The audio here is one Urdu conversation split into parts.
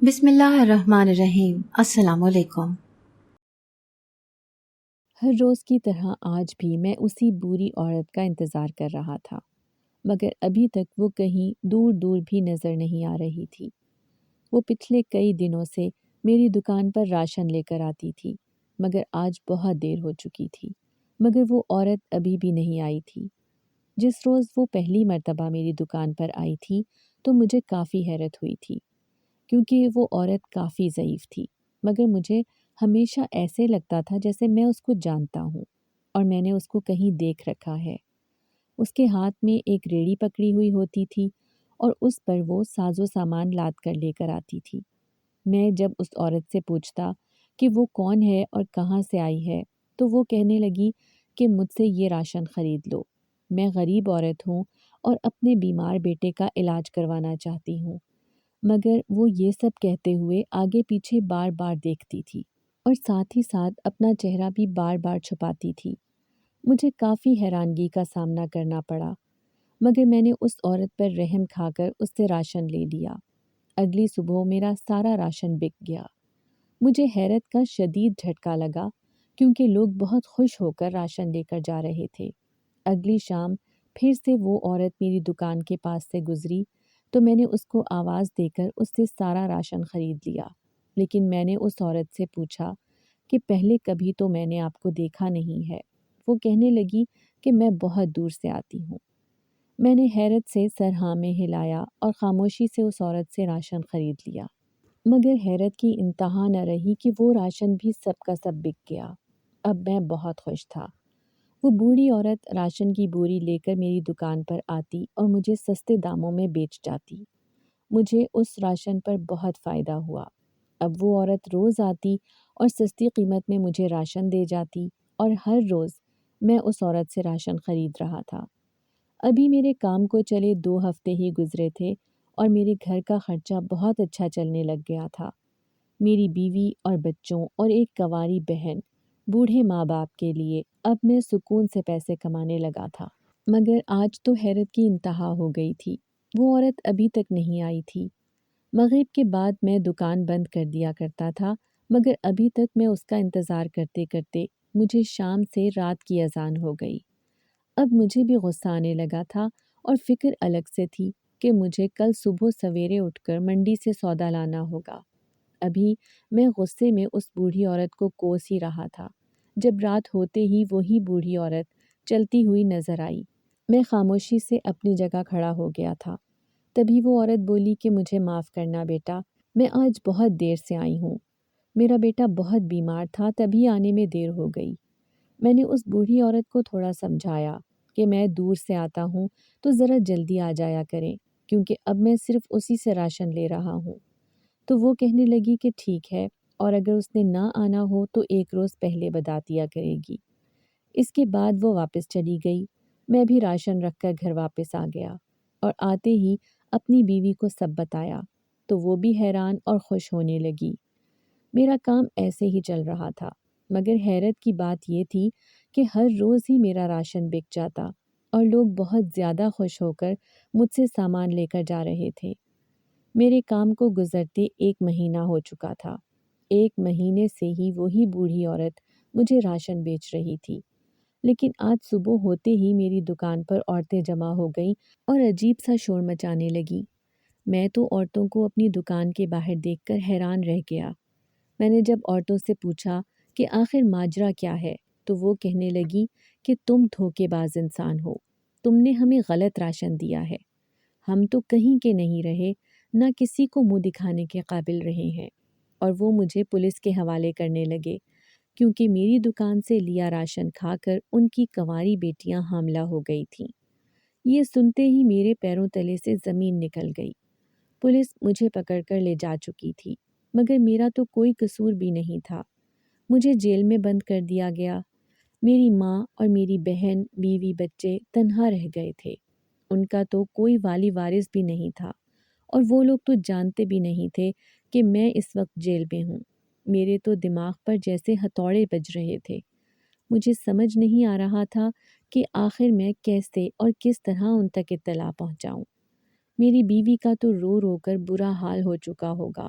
بسم اللہ الرحمن الرحیم۔ السلام علیکم۔ ہر روز کی طرح آج بھی میں اسی بری عورت کا انتظار کر رہا تھا، مگر ابھی تک وہ کہیں دور دور بھی نظر نہیں آ رہی تھی۔ وہ پچھلے کئی دنوں سے میری دکان پر راشن لے کر آتی تھی، مگر آج بہت دیر ہو چکی تھی، مگر وہ عورت ابھی بھی نہیں آئی تھی۔ جس روز وہ پہلی مرتبہ میری دکان پر آئی تھی تو مجھے کافی حیرت ہوئی تھی، کیونکہ وہ عورت کافی ضعیف تھی، مگر مجھے ہمیشہ ایسے لگتا تھا جیسے میں اس کو جانتا ہوں اور میں نے اس کو کہیں دیکھ رکھا ہے۔ اس کے ہاتھ میں ایک ریڑھی پکڑی ہوئی ہوتی تھی اور اس پر وہ ساز و سامان لاد کر لے کر آتی تھی۔ میں جب اس عورت سے پوچھتا کہ وہ کون ہے اور کہاں سے آئی ہے تو وہ کہنے لگی کہ مجھ سے یہ راشن خرید لو، میں غریب عورت ہوں اور اپنے بیمار بیٹے کا علاج کروانا چاہتی ہوں۔ مگر وہ یہ سب کہتے ہوئے آگے پیچھے بار بار دیکھتی تھی اور ساتھ ہی ساتھ اپنا چہرہ بھی بار بار چھپاتی تھی۔ مجھے کافی حیرانگی کا سامنا کرنا پڑا، مگر میں نے اس عورت پر رحم کھا کر اس سے راشن لے لیا۔ اگلی صبح میرا سارا راشن بک گیا۔ مجھے حیرت کا شدید جھٹکا لگا، کیونکہ لوگ بہت خوش ہو کر راشن لے کر جا رہے تھے۔ اگلی شام پھر سے وہ عورت میری دکان کے پاس سے گزری تو میں نے اس کو آواز دے کر اس سے سارا راشن خرید لیا۔ لیکن میں نے اس عورت سے پوچھا کہ پہلے کبھی تو میں نے آپ کو دیکھا نہیں ہے۔ وہ کہنے لگی کہ میں بہت دور سے آتی ہوں۔ میں نے حیرت سے سر ہاں میں ہلایا اور خاموشی سے اس عورت سے راشن خرید لیا، مگر حیرت کی انتہا نہ رہی کہ وہ راشن بھی سب کا سب بک گیا۔ اب میں بہت خوش تھا۔ وہ بوڑھی عورت راشن کی بوری لے کر میری دکان پر آتی اور مجھے سستے داموں میں بیچ جاتی۔ مجھے اس راشن پر بہت فائدہ ہوا۔ اب وہ عورت روز آتی اور سستی قیمت میں مجھے راشن دے جاتی اور ہر روز میں اس عورت سے راشن خرید رہا تھا۔ ابھی میرے کام کو چلے 2 ہفتے ہی گزرے تھے اور میرے گھر کا خرچہ بہت اچھا چلنے لگ گیا تھا۔ میری بیوی اور بچوں اور ایک کنواری بہن، بوڑھے ماں باپ کے لیے اب میں سکون سے پیسے کمانے لگا تھا۔ مگر آج تو حیرت کی انتہا ہو گئی تھی۔ وہ عورت ابھی تک نہیں آئی تھی۔ مغرب کے بعد میں دکان بند کر دیا کرتا تھا، مگر ابھی تک میں اس کا انتظار کرتے کرتے مجھے شام سے رات کی اذان ہو گئی۔ اب مجھے بھی غصہ آنے لگا تھا اور فکر الگ سے تھی کہ مجھے کل صبح سویرے اٹھ کر منڈی سے سودا لانا ہوگا۔ ابھی میں غصے میں اس بوڑھی عورت کو کوس ہی رہا تھا جب رات ہوتے ہی وہی بوڑھی عورت چلتی ہوئی نظر آئی۔ میں خاموشی سے اپنی جگہ کھڑا ہو گیا تھا۔ تبھی وہ عورت بولی کہ مجھے معاف کرنا بیٹا، میں آج بہت دیر سے آئی ہوں۔ میرا بیٹا بہت بیمار تھا، تبھی آنے میں دیر ہو گئی۔ میں نے اس بوڑھی عورت کو تھوڑا سمجھایا کہ میں دور سے آتا ہوں تو ذرا جلدی آ جایا کریں، کیونکہ اب میں صرف اسی سے راشن لے رہا ہوں۔ تو وہ کہنے لگی کہ ٹھیک ہے، اور اگر اس نے نہ آنا ہو تو 1 روز پہلے بتا دیا کرے گی۔ اس کے بعد وہ واپس چلی گئی۔ میں بھی راشن رکھ کر گھر واپس آ گیا اور آتے ہی اپنی بیوی کو سب بتایا تو وہ بھی حیران اور خوش ہونے لگی۔ میرا کام ایسے ہی چل رہا تھا، مگر حیرت کی بات یہ تھی کہ ہر روز ہی میرا راشن بک جاتا اور لوگ بہت زیادہ خوش ہو کر مجھ سے سامان لے کر جا رہے تھے۔ میرے کام کو گزرتے 1 مہینہ ہو چکا تھا۔ 1 مہینے سے ہی وہی بوڑھی عورت مجھے راشن بیچ رہی تھی، لیکن آج صبح ہوتے ہی میری دکان پر عورتیں جمع ہو گئیں اور عجیب سا شور مچانے لگی۔ میں تو عورتوں کو اپنی دکان کے باہر دیکھ کر حیران رہ گیا۔ میں نے جب عورتوں سے پوچھا کہ آخر ماجرا کیا ہے تو وہ کہنے لگی کہ تم دھوکے باز انسان ہو، تم نے ہمیں غلط راشن دیا ہے، ہم تو کہیں کے نہیں رہے، نہ کسی کو منہ دکھانے کے قابل رہے ہیں، اور وہ مجھے پولیس کے حوالے کرنے لگے، کیونکہ میری دکان سے لیا راشن کھا کر ان کی کنواری بیٹیاں حاملہ ہو گئی تھیں۔ یہ سنتے ہی میرے پیروں تلے سے زمین نکل گئی۔ پولیس مجھے پکڑ کر لے جا چکی تھی، مگر میرا تو کوئی قصور بھی نہیں تھا۔ مجھے جیل میں بند کر دیا گیا۔ میری ماں اور میری بہن، بیوی، بچے تنہا رہ گئے تھے۔ ان کا تو کوئی والی وارث بھی نہیں تھا، اور وہ لوگ تو جانتے بھی نہیں تھے کہ میں اس وقت جیل میں ہوں۔ میرے تو دماغ پر جیسے ہتھوڑے بج رہے تھے۔ مجھے سمجھ نہیں آ رہا تھا کہ آخر میں کیسے اور کس طرح ان تک اطلاع پہنچاؤں۔ میری بیوی کا تو رو رو کر برا حال ہو چکا ہوگا۔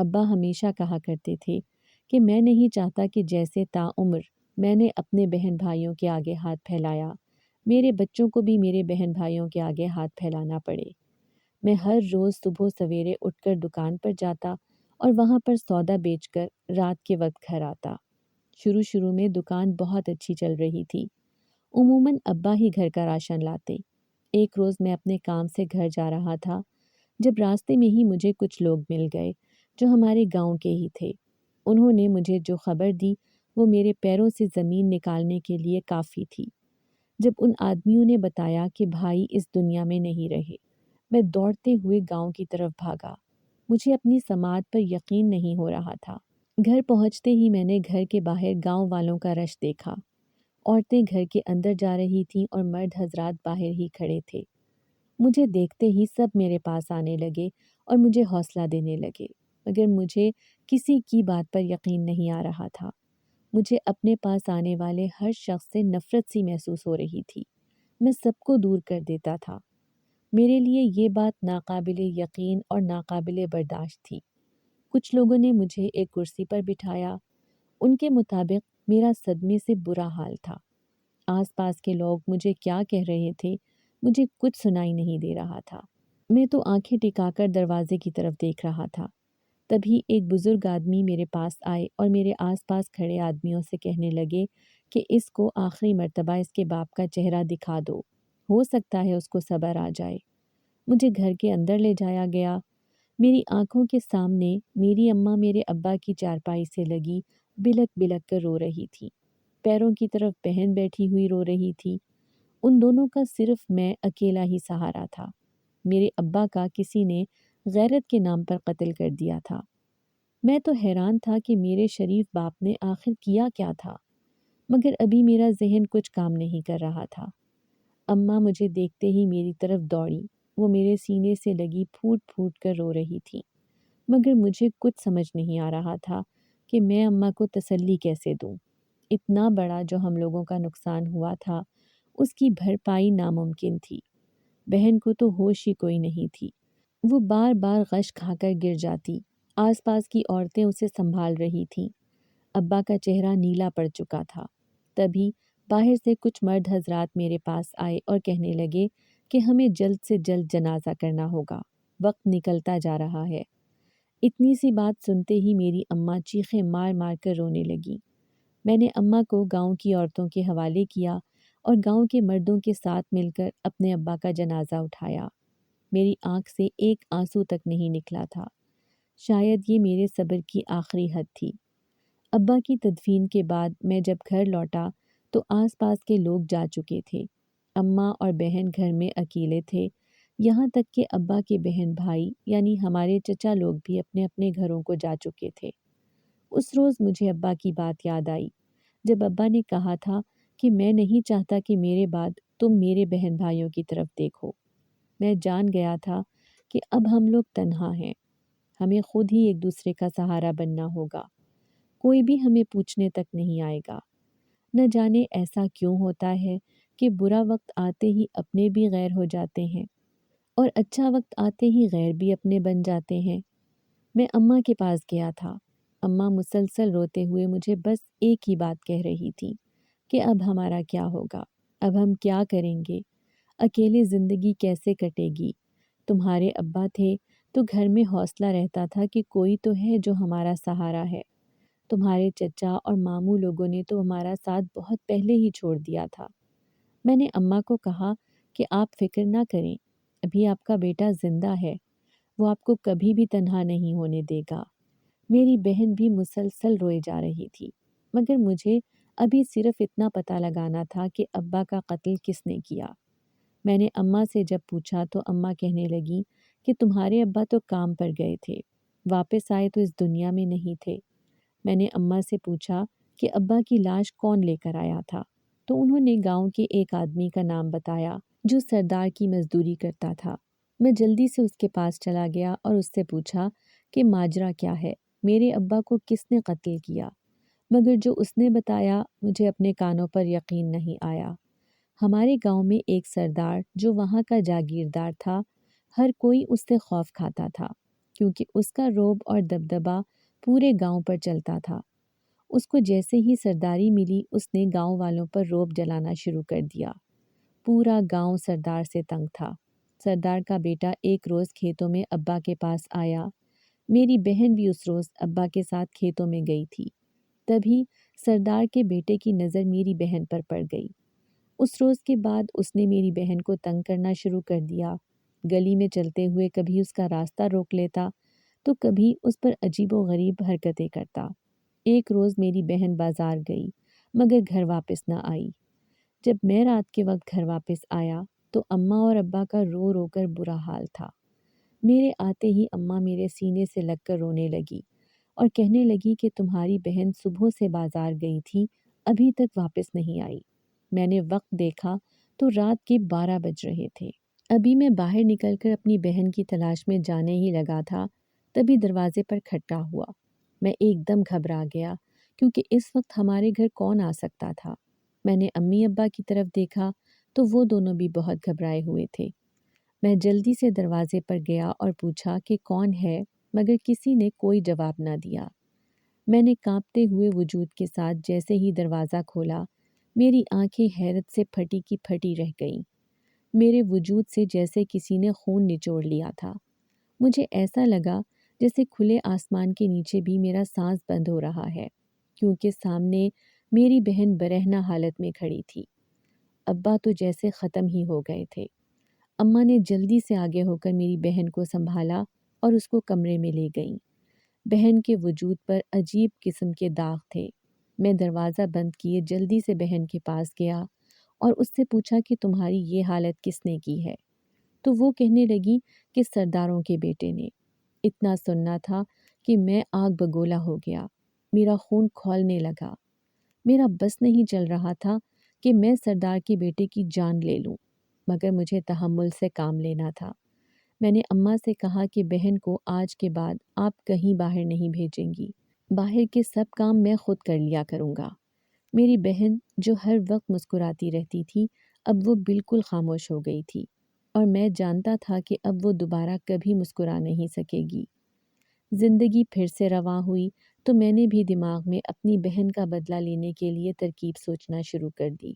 ابا ہمیشہ کہا کرتے تھے کہ میں نہیں چاہتا کہ جیسے تعمر میں نے اپنے بہن بھائیوں کے آگے ہاتھ پھیلایا، میرے بچوں کو بھی میرے بہن بھائیوں کے آگے ہاتھ پھیلانا پڑے۔ میں ہر روز صبح سویرے اٹھ کر دکان پر جاتا اور وہاں پر سودا بیچ کر رات کے وقت گھر آتا۔ شروع میں دکان بہت اچھی چل رہی تھی۔ عموماً ابا ہی گھر کا راشن لاتے۔ ایک روز میں اپنے کام سے گھر جا رہا تھا جب راستے میں ہی مجھے کچھ لوگ مل گئے جو ہمارے گاؤں کے ہی تھے۔ انہوں نے مجھے جو خبر دی وہ میرے پیروں سے زمین نکالنے کے لیے کافی تھی۔ جب ان آدمیوں نے بتایا کہ بھائی اس دنیا میں نہیں رہے، میں دوڑتے ہوئے گاؤں کی طرف بھاگا۔ مجھے اپنی سماعت پر یقین نہیں ہو رہا تھا۔ گھر پہنچتے ہی میں نے گھر کے باہر گاؤں والوں کا رش دیکھا۔ عورتیں گھر کے اندر جا رہی تھیں اور مرد حضرات باہر ہی کھڑے تھے۔ مجھے دیکھتے ہی سب میرے پاس آنے لگے اور مجھے حوصلہ دینے لگے، مگر مجھے کسی کی بات پر یقین نہیں آ رہا تھا۔ مجھے اپنے پاس آنے والے ہر شخص سے نفرت سی محسوس ہو رہی تھی۔ میں سب کو دور کر دیتا تھا۔ میرے لیے یہ بات ناقابل یقین اور ناقابل برداشت تھی۔ کچھ لوگوں نے مجھے ایک کرسی پر بٹھایا۔ ان کے مطابق میرا صدمے سے برا حال تھا۔ آس پاس کے لوگ مجھے کیا کہہ رہے تھے مجھے کچھ سنائی نہیں دے رہا تھا۔ میں تو آنکھیں ٹکا کر دروازے کی طرف دیکھ رہا تھا۔ تبھی ایک بزرگ آدمی میرے پاس آئے اور میرے آس پاس کھڑے آدمیوں سے کہنے لگے کہ اس کو آخری مرتبہ اس کے باپ کا چہرہ دکھا دو، ہو سکتا ہے اس کو صبر آ جائے۔ مجھے گھر کے اندر لے جایا گیا۔ میری آنکھوں کے سامنے میری اماں میرے ابا کی چارپائی سے لگی بلک بلک کر رو رہی تھی۔ پیروں کی طرف بہن بیٹھی ہوئی رو رہی تھی۔ ان دونوں کا صرف میں اکیلا ہی سہارا تھا۔ میرے ابا کا کسی نے غیرت کے نام پر قتل کر دیا تھا۔ میں تو حیران تھا کہ میرے شریف باپ نے آخر کیا کیا تھا، مگر ابھی میرا ذہن کچھ کام نہیں کر رہا تھا۔ اماں مجھے دیکھتے ہی میری طرف دوڑی۔ وہ میرے سینے سے لگی پھوٹ پھوٹ کر رو رہی تھی، مگر مجھے کچھ سمجھ نہیں آ رہا تھا کہ میں اماں کو تسلی کیسے دوں۔ اتنا بڑا جو ہم لوگوں کا نقصان ہوا تھا اس کی بھرپائی ناممکن تھی۔ بہن کو تو ہوش ہی کوئی نہیں تھی۔ وہ بار بار غش کھا کر گر جاتی۔ آس پاس کی عورتیں اسے سنبھال رہی تھیں۔ ابا کا چہرہ نیلا پڑ چکا تھا۔ تبھی باہر سے کچھ مرد حضرات میرے پاس آئے اور کہنے لگے کہ ہمیں جلد سے جلد جنازہ کرنا ہوگا، وقت نکلتا جا رہا ہے۔ اتنی سی بات سنتے ہی میری اماں چیخیں مار مار کر رونے لگی۔ میں نے اماں کو گاؤں کی عورتوں کے حوالے کیا اور گاؤں کے مردوں کے ساتھ مل کر اپنے ابا کا جنازہ اٹھایا۔ میری آنکھ سے ایک آنسو تک نہیں نکلا تھا۔ شاید یہ میرے صبر کی آخری حد تھی۔ ابا کی تدفین کے بعد میں جب گھر لوٹا تو آس پاس کے لوگ جا چکے تھے۔ اماں اور بہن گھر میں اکیلے تھے، یہاں تک کہ ابا کے بہن بھائی یعنی ہمارے چچا لوگ بھی اپنے اپنے گھروں کو جا چکے تھے۔ اس روز مجھے ابا کی بات یاد آئی جب ابا نے کہا تھا کہ میں نہیں چاہتا کہ میرے بعد تم میرے بہن بھائیوں کی طرف دیکھو۔ میں جان گیا تھا کہ اب ہم لوگ تنہا ہیں، ہمیں خود ہی ایک دوسرے کا سہارا بننا ہوگا۔ کوئی بھی ہمیں پوچھنے تک نہیں آئے گا۔ نہ جانے ایسا کیوں ہوتا ہے کہ برا وقت آتے ہی اپنے بھی غیر ہو جاتے ہیں اور اچھا وقت آتے ہی غیر بھی اپنے بن جاتے ہیں۔ میں اماں کے پاس گیا تھا۔ اماں مسلسل روتے ہوئے مجھے بس ایک ہی بات کہہ رہی تھی کہ اب ہمارا کیا ہوگا، اب ہم کیا کریں گے، اکیلے زندگی کیسے کٹے گی۔ تمہارے ابا تھے تو گھر میں حوصلہ رہتا تھا کہ کوئی تو ہے جو ہمارا سہارا ہے۔ تمہارے چچا اور ماموں لوگوں نے تو ہمارا ساتھ بہت پہلے ہی چھوڑ دیا تھا۔ میں نے اماں کو کہا کہ آپ فکر نہ کریں، ابھی آپ کا بیٹا زندہ ہے، وہ آپ کو کبھی بھی تنہا نہیں ہونے دے گا۔ میری بہن بھی مسلسل روئے جا رہی تھی، مگر مجھے ابھی صرف اتنا پتہ لگانا تھا کہ ابا کا قتل کس نے کیا۔ میں نے اماں سے جب پوچھا تو اماں کہنے لگی کہ تمہارے ابا تو کام پر گئے تھے، واپس آئے تو اس دنیا میں نہیں تھے۔ میں نے اماں سے پوچھا کہ ابا کی لاش کون لے کر آیا تھا، تو انہوں نے گاؤں کے ایک آدمی کا نام بتایا جو سردار کی مزدوری کرتا تھا۔ میں جلدی سے اس کے پاس چلا گیا اور اس سے پوچھا کہ ماجرا کیا ہے، میرے ابا کو کس نے قتل کیا، مگر جو اس نے بتایا مجھے اپنے کانوں پر یقین نہیں آیا۔ ہمارے گاؤں میں ایک سردار جو وہاں کا جاگیردار تھا، ہر کوئی اس سے خوف کھاتا تھا کیونکہ اس کا رعب اور دبدبا پورے گاؤں پر چلتا تھا۔ اس کو جیسے ہی سرداری ملی اس نے گاؤں والوں پر رعب جلانا شروع کر دیا۔ پورا گاؤں سردار سے تنگ تھا۔ سردار کا بیٹا ایک روز کھیتوں میں ابا کے پاس آیا۔ میری بہن بھی اس روز ابا کے ساتھ کھیتوں میں گئی تھی۔ تبھی سردار کے بیٹے کی نظر میری بہن پر پڑ گئی۔ اس روز کے بعد اس نے میری بہن کو تنگ کرنا شروع کر دیا۔ گلی میں چلتے ہوئے کبھی اس کا راستہ روک لیتا تو کبھی اس پر عجیب و غریب حرکتیں کرتا۔ ایک روز میری بہن بازار گئی مگر گھر واپس نہ آئی۔ جب میں رات کے وقت گھر واپس آیا تو اماں اور ابا کا رو رو کر برا حال تھا۔ میرے آتے ہی اماں میرے سینے سے لگ کر رونے لگی اور کہنے لگی کہ تمہاری بہن صبح سے بازار گئی تھی، ابھی تک واپس نہیں آئی۔ میں نے وقت دیکھا تو رات کے 12 بج رہے تھے۔ ابھی میں باہر نکل کر اپنی بہن کی تلاش میں جانے ہی لگا تھا، تبھی دروازے پر کھٹکا ہوا۔ میں ایک دم گھبرا گیا کیونکہ اس وقت ہمارے گھر کون آ سکتا تھا۔ میں نے امی ابا کی طرف دیکھا تو وہ دونوں بھی بہت گھبرائے ہوئے تھے۔ میں جلدی سے دروازے پر گیا اور پوچھا کہ کون ہے، مگر کسی نے کوئی جواب نہ دیا۔ میں نے کانپتے ہوئے وجود کے ساتھ جیسے ہی دروازہ کھولا، میری آنکھیں حیرت سے پھٹی کی پھٹی رہ گئیں۔ میرے وجود سے جیسے کسی نے خون نچوڑ لیا تھا۔ مجھے ایسا لگا جیسے کھلے آسمان کے نیچے بھی میرا سانس بند ہو رہا ہے، کیونکہ سامنے میری بہن برہنہ حالت میں کھڑی تھی۔ ابا تو جیسے ختم ہی ہو گئے تھے۔ اماں نے جلدی سے آگے ہو کر میری بہن کو سنبھالا اور اس کو کمرے میں لے گئیں۔ بہن کے وجود پر عجیب قسم کے داغ تھے۔ میں دروازہ بند کیے جلدی سے بہن کے پاس گیا اور اس سے پوچھا کہ تمہاری یہ حالت کس نے کی ہے؟ تو وہ کہنے لگی کہ سرداروں کے بیٹے نے۔ اتنا سننا تھا کہ میں آگ بگولا ہو گیا۔ میرا خون کھولنے لگا۔ میرا بس نہیں چل رہا تھا کہ میں سردار کے بیٹے کی جان لے لوں، مگر مجھے تحمل سے کام لینا تھا۔ میں نے اماں سے کہا کہ بہن کو آج کے بعد آپ کہیں باہر نہیں بھیجیں گی۔ باہر کے سب کام میں خود کر لیا کروں گا۔ میری بہن جو ہر وقت مسکراتی رہتی تھی، اب وہ بالکل خاموش ہو گئی تھی اور میں جانتا تھا کہ اب وہ دوبارہ کبھی مسکرا نہیں سکے گی۔ زندگی پھر سے رواں ہوئی تو میں نے بھی دماغ میں اپنی بہن کا بدلہ لینے کے لیے ترکیب سوچنا شروع کر دی۔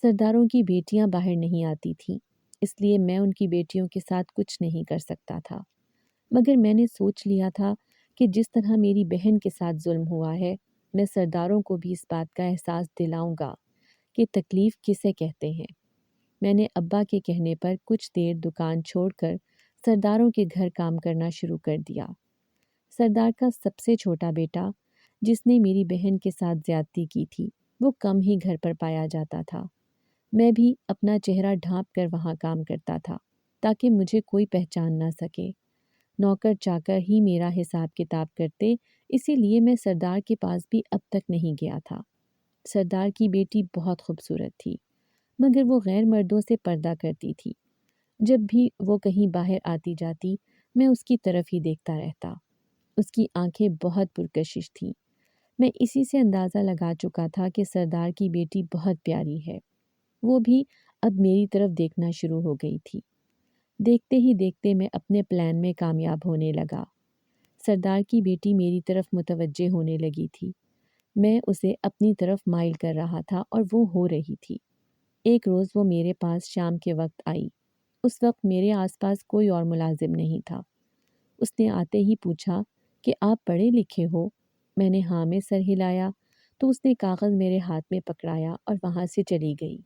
سرداروں کی بیٹیاں باہر نہیں آتی تھیں، اس لیے میں ان کی بیٹیوں کے ساتھ کچھ نہیں کر سکتا تھا، مگر میں نے سوچ لیا تھا کہ جس طرح میری بہن کے ساتھ ظلم ہوا ہے، میں سرداروں کو بھی اس بات کا احساس دلاؤں گا کہ تکلیف کسے کہتے ہیں۔ میں نے ابا کے کہنے پر کچھ دیر دکان چھوڑ کر سرداروں کے گھر کام کرنا شروع کر دیا۔ سردار کا سب سے چھوٹا بیٹا، جس نے میری بہن کے ساتھ زیادتی کی تھی، وہ کم ہی گھر پر پایا جاتا تھا۔ میں بھی اپنا چہرہ ڈھانپ کر وہاں کام کرتا تھا تاکہ مجھے کوئی پہچان نہ سکے۔ نوکر چاکر ہی میرا حساب کتاب کرتے، اسی لیے میں سردار کے پاس بھی اب تک نہیں گیا تھا۔ سردار کی بیٹی بہت خوبصورت تھی، مگر وہ غیر مردوں سے پردہ کرتی تھی۔ جب بھی وہ کہیں باہر آتی جاتی، میں اس کی طرف ہی دیکھتا رہتا۔ اس کی آنکھیں بہت پرکشش تھیں۔ میں اسی سے اندازہ لگا چکا تھا کہ سردار کی بیٹی بہت پیاری ہے۔ وہ بھی اب میری طرف دیکھنا شروع ہو گئی تھی۔ دیکھتے ہی دیکھتے میں اپنے پلان میں کامیاب ہونے لگا۔ سردار کی بیٹی میری طرف متوجہ ہونے لگی تھی۔ میں اسے اپنی طرف مائل کر رہا تھا اور وہ ہو رہی تھی۔ ایک روز وہ میرے پاس شام کے وقت آئی۔ اس وقت میرے آس پاس کوئی اور ملازم نہیں تھا۔ اس نے آتے ہی پوچھا کہ آپ پڑھے لکھے ہو؟ میں نے ہاں میں سر ہلایا تو اس نے کاغذ میرے ہاتھ میں پکڑایا اور وہاں سے چلی گئی۔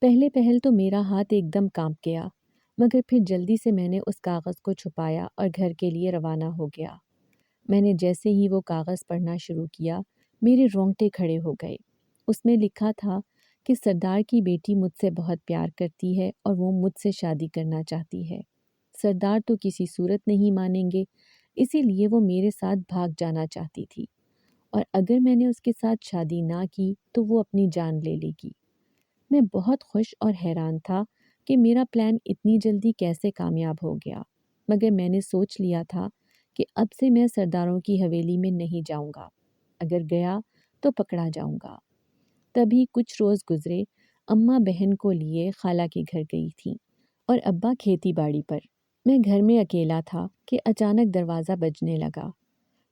پہل تو میرا ہاتھ ایک دم کانپ گیا، مگر پھر جلدی سے میں نے اس کاغذ کو چھپایا اور گھر کے لیے روانہ ہو گیا۔ میں نے جیسے ہی وہ کاغذ پڑھنا شروع کیا، میرے رونگٹے کھڑے ہو گئے۔ اس میں لکھا تھا کہ سردار کی بیٹی مجھ سے بہت پیار کرتی ہے اور وہ مجھ سے شادی کرنا چاہتی ہے۔ سردار تو کسی صورت نہیں مانیں گے، اسی لیے وہ میرے ساتھ بھاگ جانا چاہتی تھی، اور اگر میں نے اس کے ساتھ شادی نہ کی تو وہ اپنی جان لے لے گی۔ میں بہت خوش اور حیران تھا کہ میرا پلان اتنی جلدی کیسے کامیاب ہو گیا، مگر میں نے سوچ لیا تھا کہ اب سے میں سرداروں کی حویلی میں نہیں جاؤں گا، اگر گیا تو پکڑا جاؤں گا۔ تبھی کچھ روز گزرے۔ اماں بہن کو لیے خالہ کے گھر گئی تھیں اور ابا کھیتی باڑی پر۔ میں گھر میں اکیلا تھا کہ اچانک دروازہ بجنے لگا۔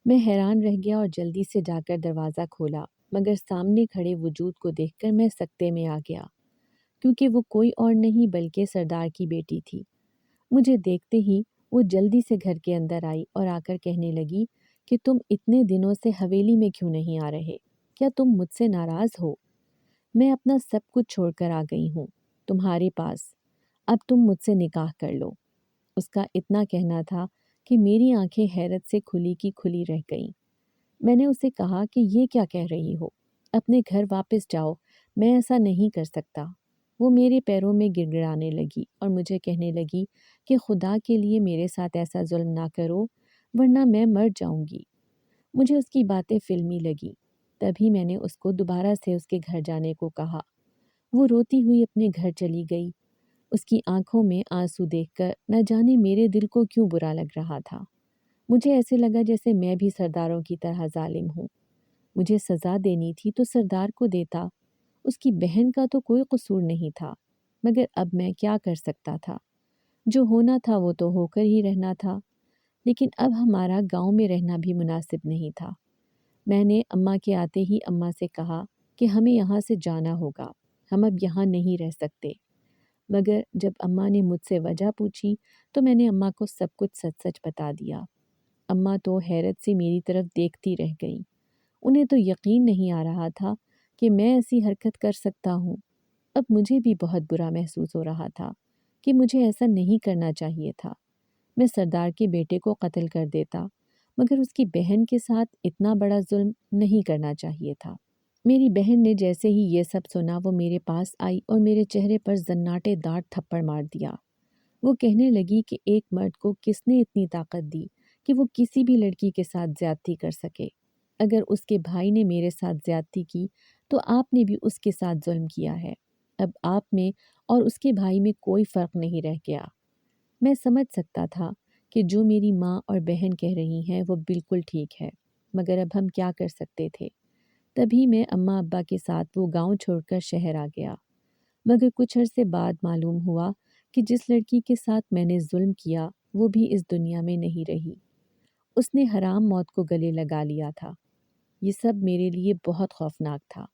میں حیران رہ گیا اور جلدی سے جا کر دروازہ کھولا، مگر سامنے کھڑے وجود کو دیکھ کر میں سکتے میں آ گیا، کیونکہ وہ کوئی اور نہیں بلکہ سردار کی بیٹی تھی۔ مجھے دیکھتے ہی وہ جلدی سے گھر کے اندر آئی اور آ کر کہنے لگی کہ تم اتنے دنوں سے حویلی میں کیوں نہیں آ رہے؟ کیا تم مجھ سے ناراض ہو؟ میں اپنا سب کچھ چھوڑ کر آ گئی ہوں تمہارے پاس، اب تم مجھ سے نکاح کر لو۔ اس کا اتنا کہنا تھا کہ میری آنکھیں حیرت سے کھلی کی کھلی رہ گئیں۔ میں نے اسے کہا کہ یہ کیا کہہ رہی ہو؟ اپنے گھر واپس جاؤ، میں ایسا نہیں کر سکتا۔ وہ میرے پیروں میں گڑ گڑانے لگی اور مجھے کہنے لگی کہ خدا کے لیے میرے ساتھ ایسا ظلم نہ کرو ورنہ میں مر جاؤں گی۔ مجھے اس کی باتیں فلمی لگی۔ تبھی میں نے اس کو دوبارہ سے اس کے گھر جانے کو کہا۔ وہ روتی ہوئی اپنے گھر چلی گئی۔ اس کی آنکھوں میں آنسو دیکھ کر نہ جانے میرے دل کو کیوں برا لگ رہا تھا۔ مجھے ایسے لگا جیسے میں بھی سرداروں کی طرح ظالم ہوں۔ مجھے سزا دینی تھی تو سردار کو دیتا، اس کی بہن کا تو کوئی قصور نہیں تھا، مگر اب میں کیا کر سکتا تھا؟ جو ہونا تھا وہ تو ہو کر ہی رہنا تھا، لیکن اب ہمارا گاؤں میں رہنا بھی مناسب نہیں تھا۔ میں نے اماں کے آتے ہی اماں سے کہا کہ ہمیں یہاں سے جانا ہوگا، ہم اب یہاں نہیں رہ سکتے۔ مگر جب اماں نے مجھ سے وجہ پوچھی تو میں نے اماں کو سب کچھ سچ سچ بتا دیا۔ اماں تو حیرت سے میری طرف دیکھتی رہ گئیں۔ انہیں تو یقین نہیں آ رہا تھا کہ میں ایسی حرکت کر سکتا ہوں۔ اب مجھے بھی بہت برا محسوس ہو رہا تھا کہ مجھے ایسا نہیں کرنا چاہیے تھا۔ میں سردار کے بیٹے کو قتل کر دیتا، مگر اس کی بہن کے ساتھ اتنا بڑا ظلم نہیں کرنا چاہیے تھا۔ میری بہن نے جیسے ہی یہ سب سنا وہ میرے پاس آئی اور میرے چہرے پر زناٹے دار تھپڑ مار دیا۔ وہ کہنے لگی کہ ایک مرد کو کس نے اتنی طاقت دی کہ وہ کسی بھی لڑکی کے ساتھ زیادتی کر سکے؟ اگر اس کے بھائی نے میرے ساتھ زیادتی کی تو آپ نے بھی اس کے ساتھ ظلم کیا ہے۔ اب آپ میں اور اس کے بھائی میں کوئی فرق نہیں رہ گیا۔ میں سمجھ سکتا تھا کہ جو میری ماں اور بہن کہہ رہی ہیں وہ بالکل ٹھیک ہے، مگر اب ہم کیا کر سکتے تھے؟ تبھی میں اماں ابا کے ساتھ وہ گاؤں چھوڑ کر شہر آ گیا۔ مگر کچھ عرصے بعد معلوم ہوا کہ جس لڑکی کے ساتھ میں نے ظلم کیا وہ بھی اس دنیا میں نہیں رہی۔ اس نے حرام موت کو گلے لگا لیا تھا۔ یہ سب میرے لیے بہت خوفناک تھا۔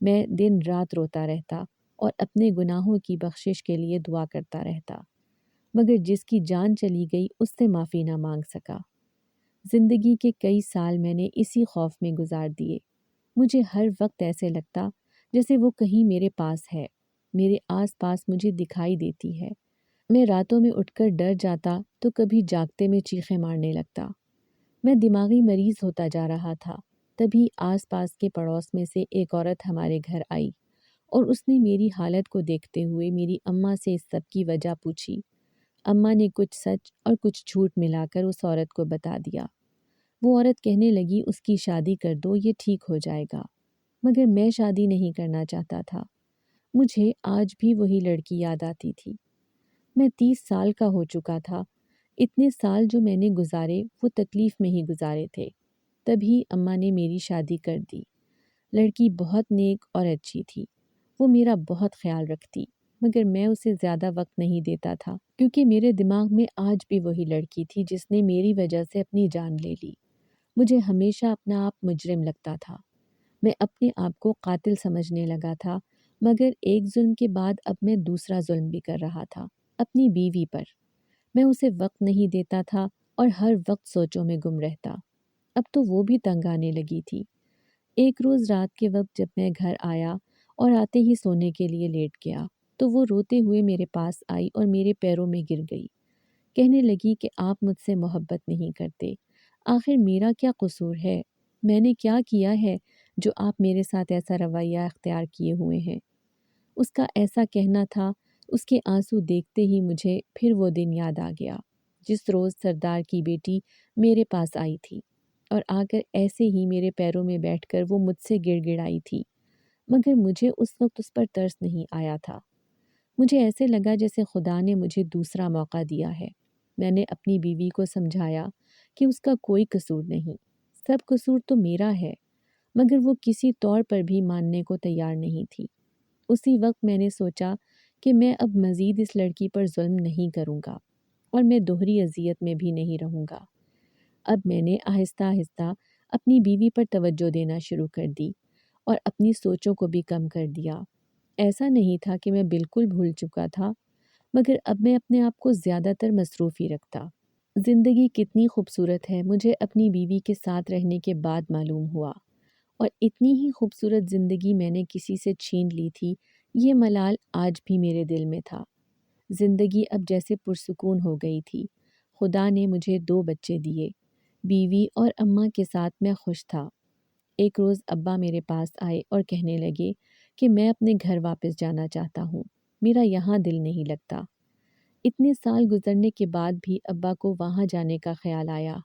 میں دن رات روتا رہتا اور اپنے گناہوں کی بخشش کے لیے دعا کرتا رہتا، مگر جس کی جان چلی گئی اس سے معافی نہ مانگ سکا۔ زندگی کے کئی سال میں نے اسی خوف میں گزار دیے۔ مجھے ہر وقت ایسے لگتا جیسے وہ کہیں میرے پاس ہے، میرے آس پاس مجھے دکھائی دیتی ہے۔ میں راتوں میں اٹھ کر ڈر جاتا تو کبھی جاگتے میں چیخیں مارنے لگتا۔ میں دماغی مریض ہوتا جا رہا تھا۔ تبھی آس پاس کے پڑوس میں سے ایک عورت ہمارے گھر آئی اور اس نے میری حالت کو دیکھتے ہوئے میری اماں سے اس سب کی وجہ پوچھی۔ اماں نے کچھ سچ اور کچھ جھوٹ ملا کر اس عورت کو بتا دیا۔ وہ عورت کہنے لگی اس کی شادی کر دو، یہ ٹھیک ہو جائے گا، مگر میں شادی نہیں کرنا چاہتا تھا۔ مجھے آج بھی وہی لڑکی یاد آتی تھی۔ میں 30 سال کا ہو چکا تھا۔ اتنے سال جو میں نے گزارے وہ تکلیف میں ہی گزارے تھے۔ تبھی اماں نے میری شادی کر دی۔ لڑکی بہت نیک اور اچھی تھی، وہ میرا بہت خیال رکھتی، مگر میں اسے زیادہ وقت نہیں دیتا تھا کیونکہ میرے دماغ میں آج بھی وہی لڑکی تھی جس نے میری وجہ سے اپنی جان لے لی۔ مجھے ہمیشہ اپنا آپ مجرم لگتا تھا۔ میں اپنے آپ کو قاتل سمجھنے لگا تھا، مگر ایک ظلم کے بعد اب میں دوسرا ظلم بھی کر رہا تھا، اپنی بیوی پر۔ میں اسے وقت نہیں دیتا تھا اور ہر وقت سوچوں میں گم رہتا۔ اب تو وہ بھی تنگ آنے لگی تھی۔ ایک روز رات کے وقت جب میں گھر آیا اور آتے ہی سونے کے لیے لیٹ گیا تو وہ روتے ہوئے میرے پاس آئی اور میرے پیروں میں گر گئی۔ کہنے لگی کہ آپ مجھ سے محبت نہیں کرتے، آخر میرا کیا قصور ہے؟ میں نے کیا کیا ہے جو آپ میرے ساتھ ایسا رویہ اختیار کیے ہوئے ہیں؟ اس کا ایسا کہنا تھا، اس کے آنسو دیکھتے ہی مجھے پھر وہ دن یاد آ گیا جس روز سردار کی بیٹی میرے پاس آئی تھی اور آ کر ایسے ہی میرے پیروں میں بیٹھ کر وہ مجھ سے گڑ گڑائی تھی، مگر مجھے اس وقت اس پر ترس نہیں آیا تھا۔ مجھے ایسے لگا جیسے خدا نے مجھے دوسرا موقع دیا ہے۔ میں نے اپنی بیوی کو سمجھایا کہ اس کا کوئی قصور نہیں، سب قصور تو میرا ہے، مگر وہ کسی طور پر بھی ماننے کو تیار نہیں تھی۔ اسی وقت میں نے سوچا کہ میں اب مزید اس لڑکی پر ظلم نہیں کروں گا۔ اور میں دوہری اذیت میں بھی نہیں رہوں گا۔ اب میں نے آہستہ آہستہ اپنی بیوی پر توجہ دینا شروع کر دی اور اپنی سوچوں کو بھی کم کر دیا۔ ایسا نہیں تھا کہ میں بالکل بھول چکا تھا، مگر اب میں اپنے آپ کو زیادہ تر مصروف ہی رکھتا۔ زندگی کتنی خوبصورت ہے مجھے اپنی بیوی کے ساتھ رہنے کے بعد معلوم ہوا، اور اتنی ہی خوبصورت زندگی میں نے کسی سے چھین لی تھی، یہ ملال آج بھی میرے دل میں تھا۔ زندگی اب جیسے پرسکون ہو گئی تھی۔ خدا نے مجھے 2 بچے دیے، بیوی اور اماں کے ساتھ میں خوش تھا۔ ایک روز ابا میرے پاس آئے اور کہنے لگے کہ میں اپنے گھر واپس جانا چاہتا ہوں، میرا یہاں دل نہیں لگتا۔ اتنے سال گزرنے کے بعد بھی ابا کو وہاں جانے کا خیال آیا۔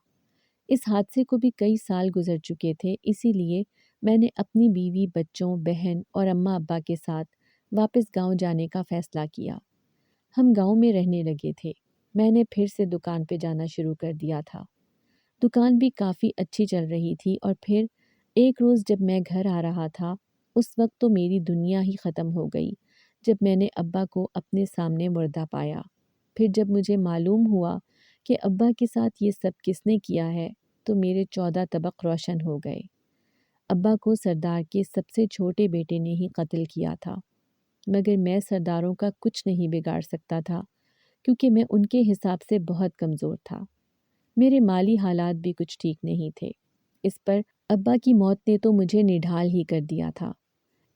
اس حادثے کو بھی کئی سال گزر چکے تھے، اسی لیے میں نے اپنی بیوی، بچوں، بہن اور اماں ابا کے ساتھ واپس گاؤں جانے کا فیصلہ کیا۔ ہم گاؤں میں رہنے لگے تھے۔ میں نے پھر سے دکان پہ جانا شروع کر دیا تھا۔ دکان بھی کافی اچھی چل رہی تھی، اور پھر ایک روز جب میں گھر آ رہا تھا، اس وقت تو میری دنیا ہی ختم ہو گئی جب میں نے ابا کو اپنے سامنے مردہ پایا۔ پھر جب مجھے معلوم ہوا کہ ابا کے ساتھ یہ سب کس نے کیا ہے، تو میرے 14 طبق روشن ہو گئے۔ ابا کو سردار کے سب سے چھوٹے بیٹے نے ہی قتل کیا تھا، مگر میں سرداروں کا کچھ نہیں بگاڑ سکتا تھا، کیونکہ میں ان کے حساب سے بہت کمزور تھا۔ میرے مالی حالات بھی کچھ ٹھیک نہیں تھے۔ اس پر ابا کی موت نے تو مجھے نڈھال ہی کر دیا تھا۔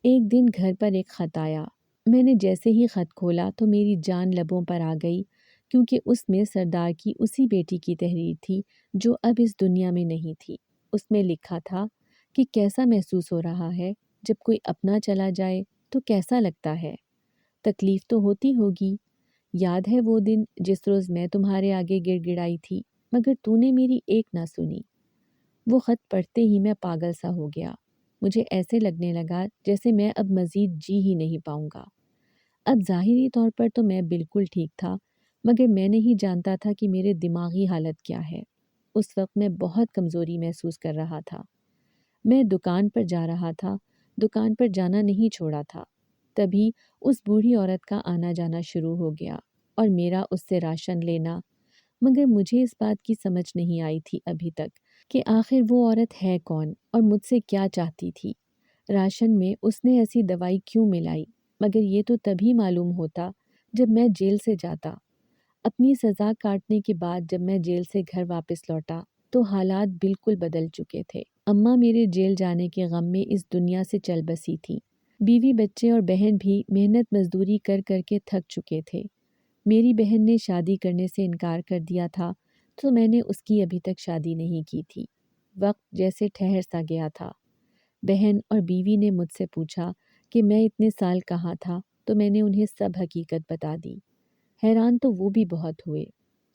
ایک دن گھر پر ایک خط آیا۔ میں نے جیسے ہی خط کھولا تو میری جان لبوں پر آ گئی، کیونکہ اس میں سردار کی اسی بیٹی کی تحریر تھی جو اب اس دنیا میں نہیں تھی۔ اس میں لکھا تھا کہ کیسا محسوس ہو رہا ہے جب کوئی اپنا چلا جائے تو کیسا لگتا ہے؟ تکلیف تو ہوتی ہوگی۔ یاد ہے وہ دن جس روز میں تمہارے آگے گڑ گڑائی تھی، مگر تو نے میری ایک نہ سنی۔ وہ خط پڑھتے ہی میں پاگل سا ہو گیا۔ مجھے ایسے لگنے لگا جیسے میں اب مزید جی ہی نہیں پاؤں گا۔ اب ظاہری طور پر تو میں بالکل ٹھیک تھا، مگر میں نہیں جانتا تھا کہ میرے دماغی حالت کیا ہے۔ اس وقت میں بہت کمزوری محسوس کر رہا تھا۔ میں دکان پر جا رہا تھا، دکان پر جانا نہیں چھوڑا تھا۔ تبھی اس بوڑھی عورت کا آنا جانا شروع ہو گیا اور میرا اس سے راشن لینا، مگر مجھے اس بات کی سمجھ نہیں آئی تھی ابھی تک کہ آخر وہ عورت ہے کون اور مجھ سے کیا چاہتی تھی۔ راشن میں اس نے ایسی دوائی کیوں ملائی؟ مگر یہ تو تبھی معلوم ہوتا جب میں جیل سے جاتا۔ اپنی سزا کاٹنے کے بعد جب میں جیل سے گھر واپس لوٹا تو حالات بالکل بدل چکے تھے۔ اماں میرے جیل جانے کے غم میں اس دنیا سے چل بسی تھی۔ بیوی، بچے اور بہن بھی محنت مزدوری کر کر کے تھک چکے تھے۔ میری بہن نے شادی کرنے سے انکار کر دیا تھا، تو میں نے اس کی ابھی تک شادی نہیں کی تھی۔ وقت جیسے ٹھہر سا گیا تھا۔ بہن اور بیوی نے مجھ سے پوچھا کہ میں اتنے سال کہاں تھا، تو میں نے انہیں سب حقیقت بتا دی۔ حیران تو وہ بھی بہت ہوئے۔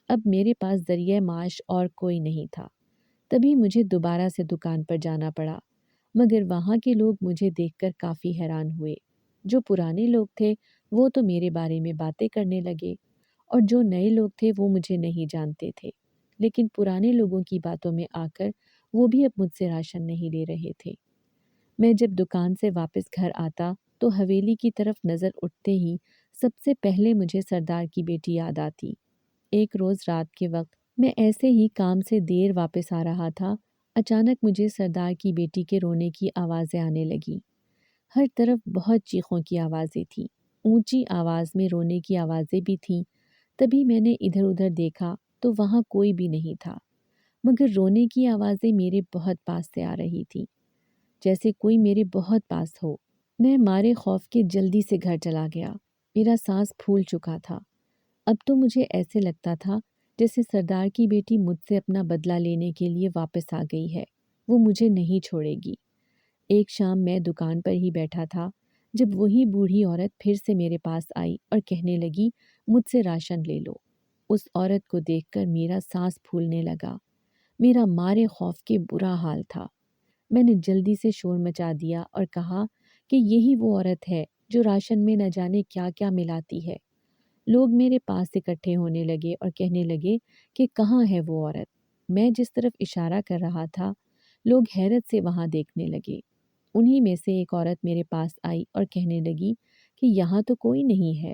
اب میرے پاس ذریعہ معاش اور کوئی نہیں تھا۔ تبھی مجھے دوبارہ سے دکان پر جانا پڑا، مگر وہاں کے لوگ مجھے دیکھ کر کافی حیران ہوئے۔ جو پرانے لوگ تھے وہ تو میرے بارے میں باتیں کرنے لگے، اور جو نئے لوگ تھے وہ مجھے نہیں جانتے تھے، لیکن پرانے لوگوں کی باتوں میں آ کر وہ بھی اب مجھ سے راشن نہیں لے رہے تھے۔ میں جب دکان سے واپس گھر آتا تو حویلی کی طرف نظر اٹھتے ہی سب سے پہلے مجھے سردار کی بیٹی یاد آتی۔ ایک روز رات کے وقت میں ایسے ہی کام سے دیر واپس آ رہا تھا، اچانک مجھے سردار کی بیٹی کے رونے کی آوازیں آنے لگیں۔ ہر طرف بہت چیخوں کی آوازیں تھیں، اونچی آواز میں رونے کی آوازیں بھی تھیں۔ تبھی میں نے ادھر ادھر دیکھا تو وہاں کوئی بھی نہیں تھا، مگر رونے کی آوازیں میرے بہت پاس سے آ رہی تھیں، جیسے کوئی میرے بہت پاس ہو۔ میں مارے خوف کے جلدی سے گھر چلا گیا۔ میرا سانس پھول چکا تھا۔ اب تو مجھے ایسے لگتا تھا جیسے سردار کی بیٹی مجھ سے اپنا بدلہ لینے کے لیے واپس آ گئی ہے، وہ مجھے نہیں چھوڑے گی۔ ایک شام میں دکان پر ہی بیٹھا تھا جب وہی بوڑھی عورت پھر سے میرے پاس آئی اور کہنے لگی مجھ سے راشن لے لو۔ اس عورت کو دیکھ کر میرا سانس پھولنے لگا۔ میرا مارے خوف کے برا حال تھا۔ میں نے جلدی سے شور مچا دیا اور کہا کہ یہی وہ عورت ہے جو راشن میں نہ جانے کیا کیا ملاتی ہے۔ لوگ میرے پاس اکٹھے ہونے لگے اور کہنے لگے کہ کہاں ہے وہ عورت۔ میں جس طرف اشارہ کر رہا تھا لوگ حیرت سے وہاں دیکھنے لگے۔ انہی میں سے ایک عورت میرے پاس آئی اور کہنے لگی کہ یہاں تو کوئی نہیں ہے۔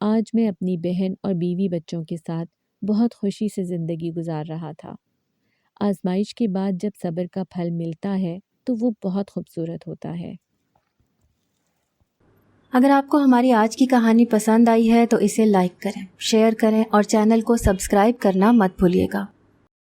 آج میں اپنی بہن اور بیوی بچوں کے ساتھ بہت خوشی سے زندگی گزار رہا تھا۔ آزمائش کے بعد جب صبر کا پھل ملتا ہے تو وہ بہت خوبصورت ہوتا ہے۔ اگر آپ کو ہماری آج کی کہانی پسند آئی ہے تو اسے لائک کریں، شیئر کریں اور چینل کو سبسکرائب کرنا مت بھولیے گا۔